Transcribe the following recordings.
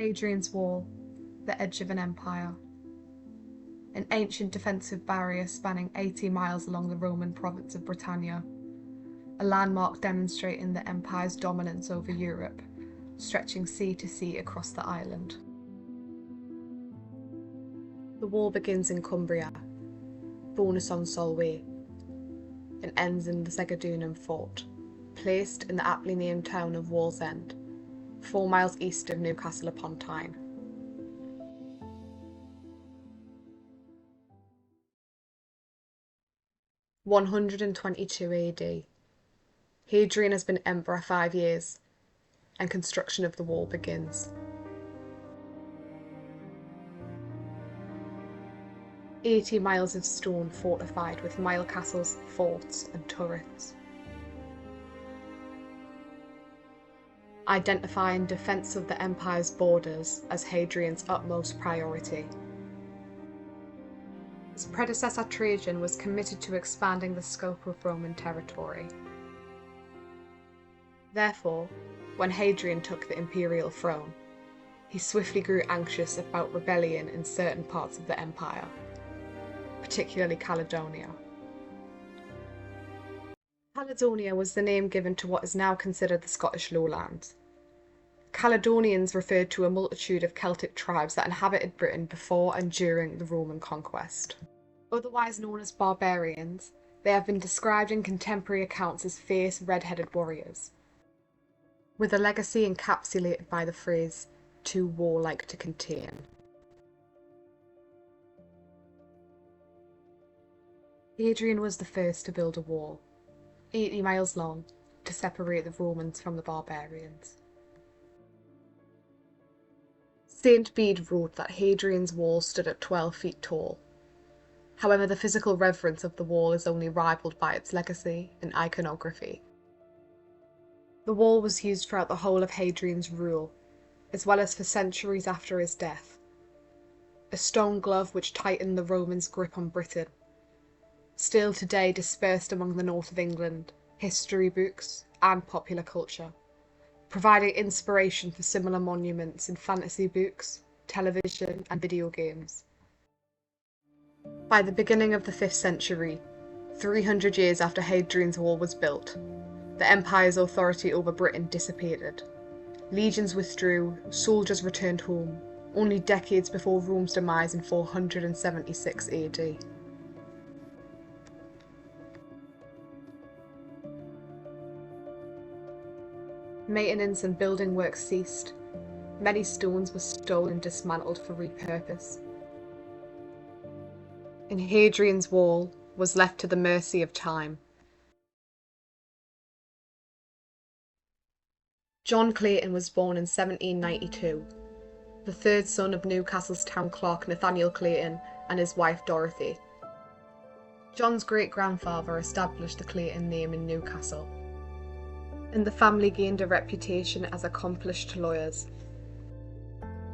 Hadrian's Wall, the edge of an empire. An ancient defensive barrier spanning 80 miles along the Roman province of Britannia, a landmark demonstrating the empire's dominance over Europe, stretching sea to sea across the island. The wall begins in Cumbria, Bowness on Solway, and ends in the Segedunum Fort, placed in the aptly named town of Wallsend, 4 miles east of Newcastle upon Tyne. (122 AD). Hadrian has been emperor 5 years, and construction of the wall begins. "80 miles of stone fortified with mile castles, forts, and turrets. Identifying defence of the empire's borders as Hadrian's utmost priority. His predecessor Trajan was committed to expanding the scope of Roman territory. Therefore, when Hadrian took the imperial throne, he swiftly grew anxious about rebellion in certain parts of the empire, particularly Caledonia. Caledonia was the name given to what is now considered the Scottish lowlands. Caledonians referred to a multitude of Celtic tribes that inhabited Britain before and during the Roman conquest. Otherwise known as barbarians, they have been described in contemporary accounts as fierce, red-headed warriors, with a legacy encapsulated by the phrase, "too warlike to contain." Hadrian was the first to build a wall, 80 miles long, to separate the Romans from the barbarians. St. Bede wrote that Hadrian's wall stood at 12 feet tall. However, the physical reverence of the wall is only rivaled by its legacy and iconography. The wall was used throughout the whole of Hadrian's rule, as well as for centuries after his death. A stone glove which tightened the Romans' grip on Britain. Still today dispersed among the north of England, history books, and popular culture, providing inspiration for similar monuments in fantasy books, television, and video games. By the beginning of the 5th century, 300 years after Hadrian's Wall was built, the empire's authority over Britain dissipated. Legions withdrew, soldiers returned home, only decades before Rome's demise in 476 AD. Maintenance and building work ceased. Many stones were stolen and dismantled for repurpose. And Hadrian's Wall was left to the mercy of time. John Clayton was born in 1792, the third son of Newcastle's town clerk Nathaniel Clayton and his wife Dorothy. John's great-grandfather established the Clayton name in Newcastle, and the family gained a reputation as accomplished lawyers,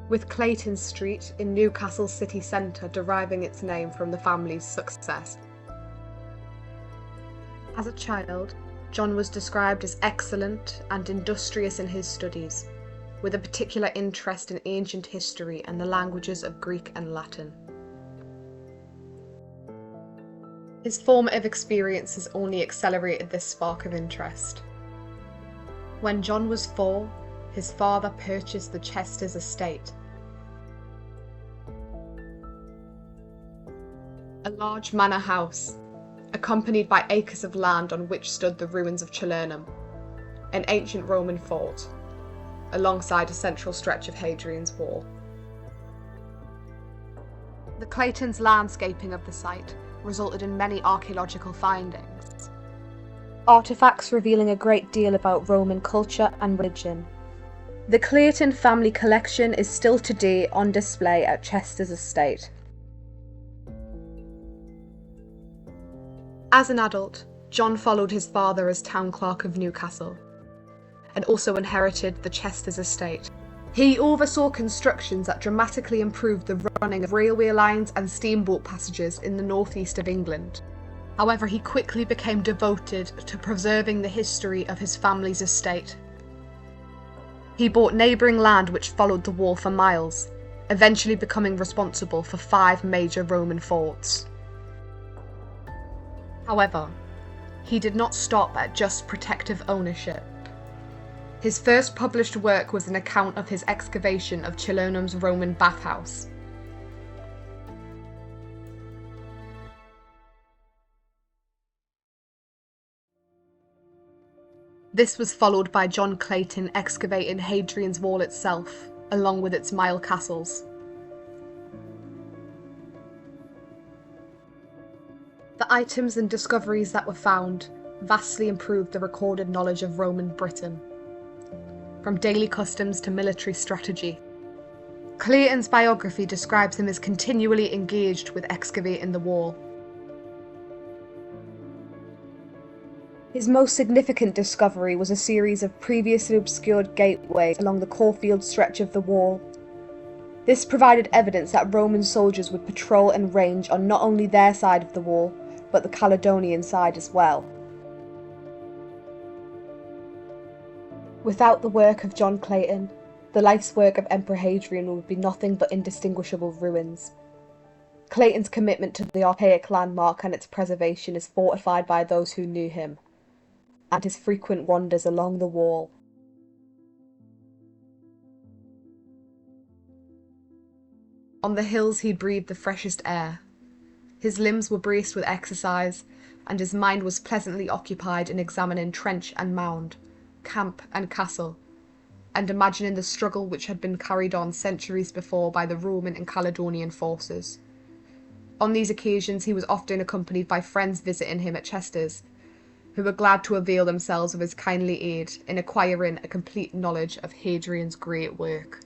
with Clayton Street in Newcastle city centre deriving its name from the family's success. As a child, John was described as excellent and industrious in his studies, with a particular interest in ancient history and the languages of Greek and Latin. His formative experiences only accelerated this spark of interest. When John was 4, his father purchased the Chesters estate, a large manor house, accompanied by acres of land on which stood the ruins of Chelernum, an ancient Roman fort, alongside a central stretch of Hadrian's Wall. The Claytons' landscaping of the site resulted in many archaeological findings, artifacts revealing a great deal about Roman culture and religion. The Clayton family collection is still today on display at Chesters estate. As an adult, John followed his father as town clerk of Newcastle, and also inherited the Chesters estate. He oversaw constructions that dramatically improved the running of railway lines and steamboat passages in the northeast of England. However, he quickly became devoted to preserving the history of his family's estate. He bought neighbouring land which followed the wall for miles, eventually becoming responsible for 5 major Roman forts. However, he did not stop at just protective ownership. His first published work was an account of his excavation of Chelonum's Roman bathhouse. This was followed by John Clayton excavating Hadrian's Wall itself, along with its mile castles. The items and discoveries that were found vastly improved the recorded knowledge of Roman Britain, from daily customs to military strategy. Clayton's biography describes him as continually engaged with excavating the wall. His most significant discovery was a series of previously obscured gateways along the Caulfield stretch of the wall. This provided evidence that Roman soldiers would patrol and range on not only their side of the wall, but the Caledonian side as well. Without the work of John Clayton, the life's work of Emperor Hadrian would be nothing but indistinguishable ruins. Clayton's commitment to the archaic landmark and its preservation is fortified by those who knew him, and his frequent wanders along the wall. On the hills he breathed the freshest air. His limbs were braced with exercise, and his mind was pleasantly occupied in examining trench and mound, camp and castle, and imagining the struggle which had been carried on centuries before by the Roman and Caledonian forces. On these occasions he was often accompanied by friends visiting him at Chesters, who were glad to avail themselves of his kindly aid in acquiring a complete knowledge of Hadrian's great work.